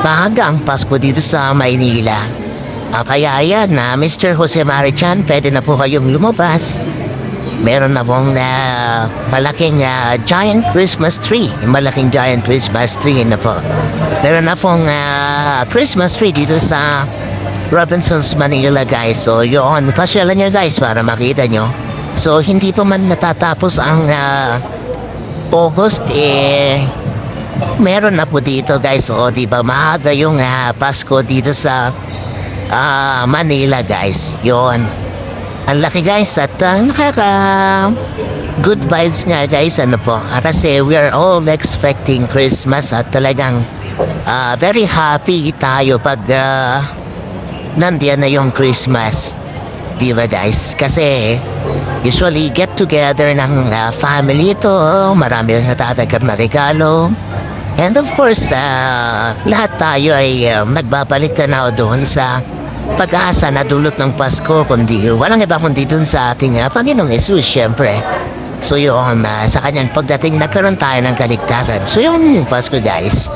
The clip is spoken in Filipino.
Maaga ang Pasko dito sa Maynila. Kaya ayan na Mr. Jose Marichan, pwede na po kayong lumabas. Meron na pong malaking giant Christmas tree. Malaking giant Christmas tree na po. Meron na pong Christmas tree dito sa Robinsons, Manila, guys. So yun, pasyalan nyo guys para makita nyo. So hindi pa man natatapos ang August meron na po dito guys. O diba maaga yung Pasko dito sa Manila guys. Yun. Ang laki guys at good vibes nga guys. Ano po? Kasi we are all expecting Christmas at talagang very happy tayo pag nandiyan na yung Christmas. Diba guys? Kasi usually get together ng family ito. Marami yung natatanggap na regalo. And of course, lahat tayo ay nagbabalik na doon sa pag-asa na dulot ng Pasko, kundi walang iba kundi dun sa ating Panginoong Jesus, syempre. So yun, sa kanyang pagdating nagkaroon tayo ng kaligtasan. So yun yung Pasko guys.